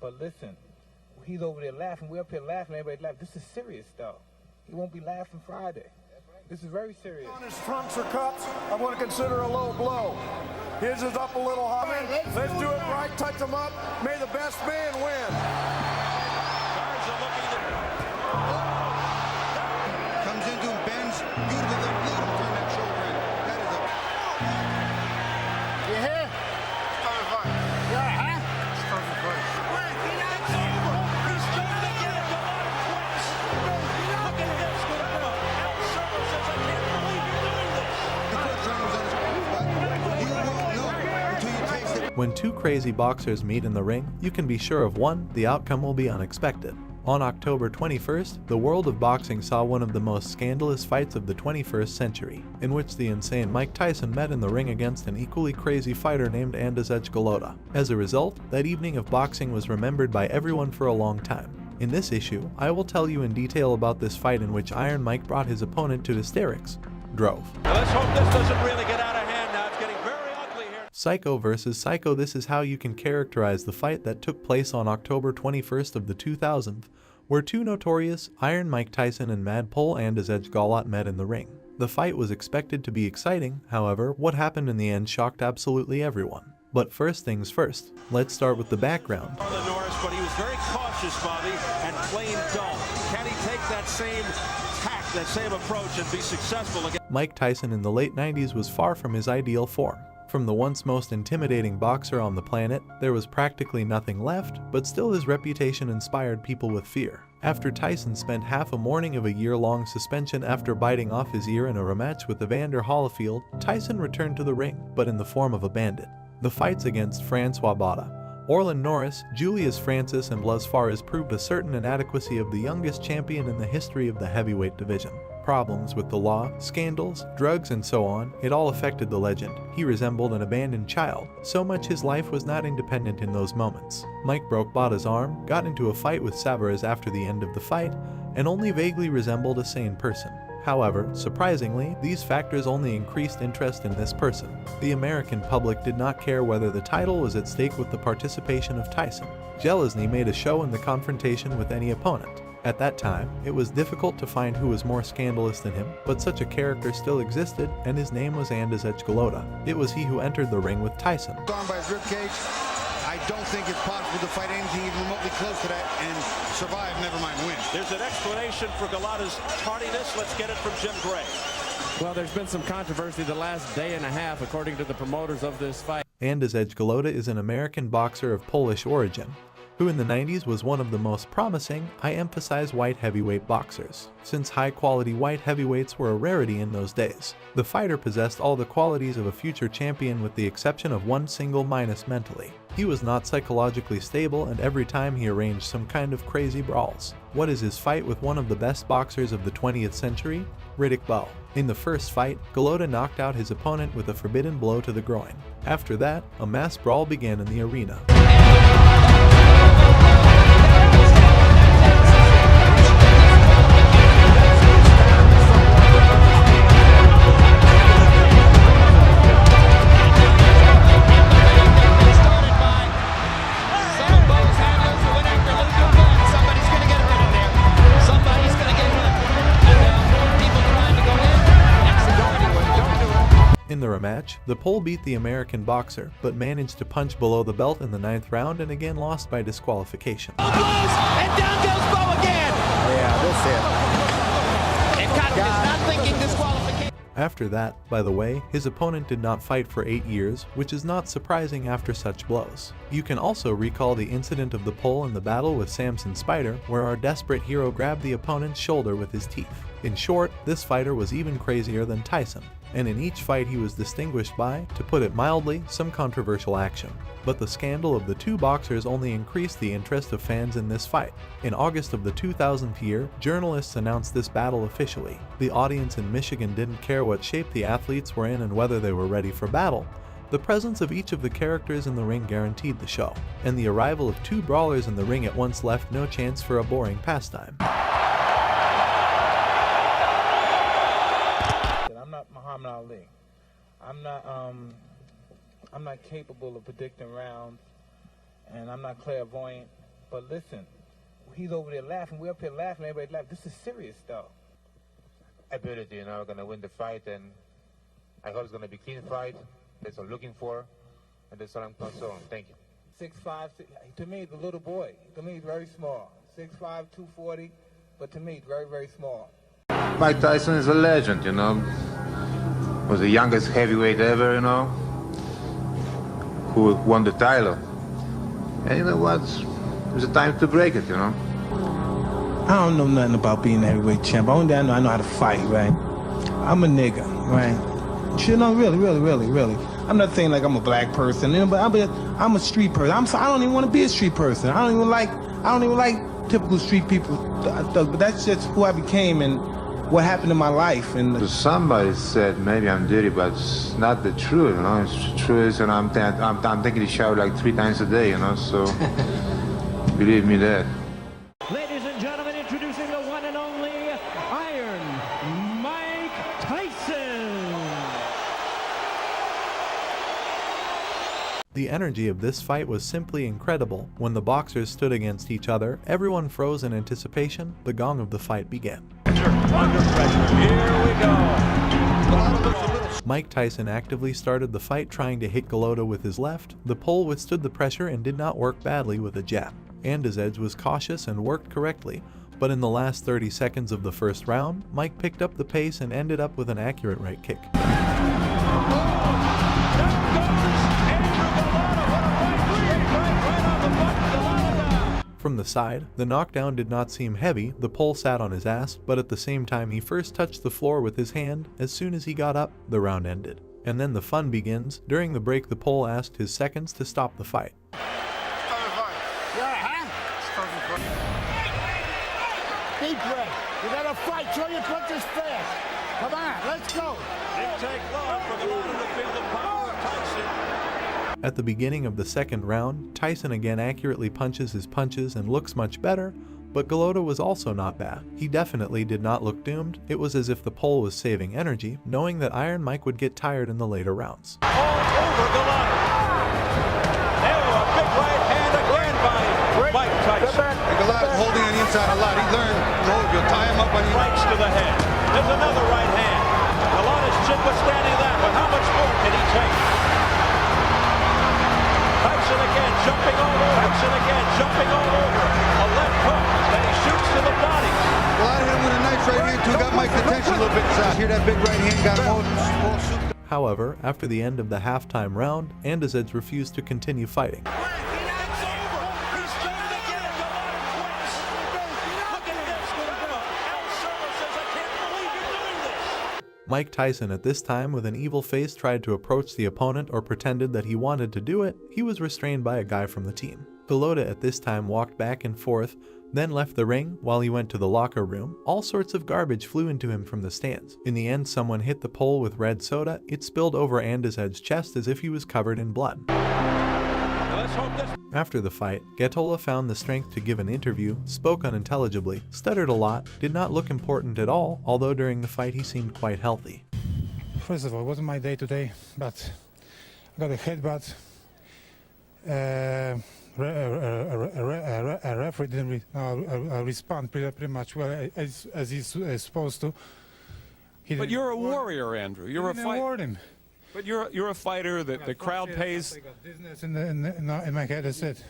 But listen, he's over there laughing. We're up here laughing. Everybody laughing. This is serious, though. He won't be laughing Friday. This is very serious. On his trunks or cups, I'm going to consider a low blow. His is up a little high. Let's do it right. Touch him up. May the best man win. Garza looking to... Comes into him, bends. Beautiful. Let him turn that shoulder in. That is a... You hear? Starting fight. Yeah, huh? Starting fight. Wait, it's over. He's trying to get it. Look at this. Al Servo says, I can't believe you're doing this. The first round was on his but you won't know until you taste it. When two crazy boxers meet in the ring, you can be sure of one, the outcome will be unexpected. On October 21st, the world of boxing saw one of the most scandalous fights of the 21st century, in which the insane Mike Tyson met in the ring against an equally crazy fighter named Andrzej Golota. As a result, that evening of boxing was remembered by everyone for a long time. In this issue, I will tell you in detail about this fight in which Iron Mike brought his opponent to hysterics. Drove. Let's hope this doesn't really get out of hand now. It's getting very ugly here. Psycho versus Psycho. This is how you can characterize the fight that took place on October 21st of the 2000th, where two notorious Iron Mike Tyson and Mad Pole Andrzej Golota met in the ring. The fight was expected to be exciting, however, what happened in the end shocked absolutely everyone. But first things first, let's start with the background. Norris, but he was very cautious, Bobby, and playing dull. Can he take that same tact, that same approach, and be successful again? Mike Tyson in the late 90s was far from his ideal form. From the once most intimidating boxer on the planet, there was practically nothing left, but still his reputation inspired people with fear. After Tyson spent half a morning of a year-long suspension after biting off his ear in a rematch with Evander Holyfield, Tyson returned to the ring, but in the form of a bandit. The fights against Francois Bada, Orlin Norris, Julius Francis, and Blas Fares proved a certain inadequacy of the youngest champion in the history of the heavyweight division. Problems with the law, scandals, drugs, and so on, it all affected the legend. He resembled an abandoned child, so much his life was not independent in those moments. Mike broke Bada's arm, got into a fight with Savarez after the end of the fight, and only vaguely resembled a sane person. However, surprisingly, these factors only increased interest in this person. The American public did not care whether the title was at stake with the participation of Tyson. Jealousy made a show in the confrontation with any opponent. At that time, it was difficult to find who was more scandalous than him, but such a character still existed, and his name was Andrzej Golota. It was he who entered the ring with Tyson. Gone by his ribcage. I don't think it's possible to fight anything even remotely close to that and survive, never mind win. There's an explanation for Golota's tardiness. Let's get it from Jim Gray. Well, there's been some controversy the last day and a half, according to the promoters of this fight. Andrzej Golota is an American boxer of Polish origin, who in the 90s was one of the most promising, I emphasize white heavyweight boxers, since high-quality white heavyweights were a rarity in those days. The fighter possessed all the qualities of a future champion with the exception of one single minus mentally. He was not psychologically stable, and every time he arranged some kind of crazy brawls. What is his fight with one of the best boxers of the 20th century? Riddick Bowe. In the first fight, Golota knocked out his opponent with a forbidden blow to the groin. After that, a mass brawl began in the arena. In the rematch, the Pole beat the American boxer, but managed to punch below the belt in the 9th round and again lost by disqualification. And down goes Bowe again! Yeah, And Cotton is not thinking disqualification. After that, by the way, his opponent did not fight for 8 years, which is not surprising after such blows. You can also recall the incident of the pole in the battle with Samson Spider, where our desperate hero grabbed the opponent's shoulder with his teeth. In short, this fighter was even crazier than Tyson, and in each fight he was distinguished by, to put it mildly, some controversial action. But the scandal of the two boxers only increased the interest of fans in this fight. In August of the 2000th year, journalists announced this battle officially. The audience in Michigan didn't care what shape the athletes were in and whether they were ready for battle. The presence of each of the characters in the ring guaranteed the show, and the arrival of two brawlers in the ring at once left no chance for a boring pastime. I'm not Muhammad Ali. I'm not capable of predicting rounds, and I'm not clairvoyant. But listen, he's over there laughing. We're up here laughing. Everybody's laughing. This is serious stuff. Ability, you know, gonna win the fight, and I hope it's gonna be a clean fight. That's what I'm looking for, and that's what I'm concerned. Thank you. 6'5", to me, he's a little boy. To me, he's very small. 6'5", 240, but to me, he's very, very small. Mike Tyson is a legend, you know. Was the youngest heavyweight ever, you know, who won the title. And you know what? It was a time to break it, you know. I don't know nothing about being a heavyweight champ. Only thing I know how to fight, right? I'm a nigga, right? Shit, no, really. I'm not saying like I'm a black person, but I'm a street person. I don't even want to be a street person. I don't even like typical street people. But that's just who I became and what happened in my life. And somebody said maybe I'm dirty, but it's not the truth, you know. It's the truth, and I'm taking a shower like 3 times a day, you know. So believe me that. Ladies and gentlemen, introducing the one and only Iron Mike Tyson. The energy of this fight was simply incredible. When the boxers stood against each other, everyone froze in anticipation. The gong of the fight began. Under pressure. Here we go. Mike Tyson actively started the fight trying to hit Galota with his left. The Pole withstood the pressure and did not work badly with a jab. Andizedge was cautious and worked correctly, but in the last 30 seconds of the first round, Mike picked up the pace and ended up with an accurate right kick. From the side, the knockdown did not seem heavy. The Pole sat on his ass, but at the same time he first touched the floor with his hand. As soon as he got up, the round ended. And then the fun begins. During the break, the Pole asked his seconds to stop the fight. Deep breath. You gotta fight. Show your punches fast. Come on, let's go. Didn't take long for Galota to feel the power of Tyson. At the beginning of the second round, Tyson again accurately punches his punches and looks much better, but Galota was also not bad. He definitely did not look doomed. It was as if the Pole was saving energy, knowing that Iron Mike would get tired in the later rounds. All over Galota. A big right hand again by Mike Tyson. Galota's holding on the inside a lot. He learned, if you tie him up on the Rights to the head. There's another right hand. Galota's chin withstanding that, but how much more can he take? Tyson again jumping all over. Tyson again jumping all over. A left hook that he shoots to the body. Galota hit him with a nice right hand too. Got Mike's attention a little bit inside. Here that big right hand got him all souped. However, after the end of the halftime round, Andizedge refused to continue fighting. Mike Tyson at this time, with an evil face, tried to approach the opponent or pretended that he wanted to do it. He was restrained by a guy from the team. Galota at this time walked back and forth, then left the ring. While he went to the locker room, all sorts of garbage flew into him from the stands. In the end, someone hit the Pole with red soda. It spilled over Andizedge's chest as if he was covered in blood. After the fight, Gatola found the strength to give an interview, spoke unintelligibly, stuttered a lot, did not look important at all, although during the fight he seemed quite healthy. First of all, it wasn't my day today, but I got a headbutt. A referee didn't respond pretty much well as he's supposed to. But you're a warrior, Andrew. You're a fighter. But you're a fighter that the crowd pays. I got dizziness in my head. That's it.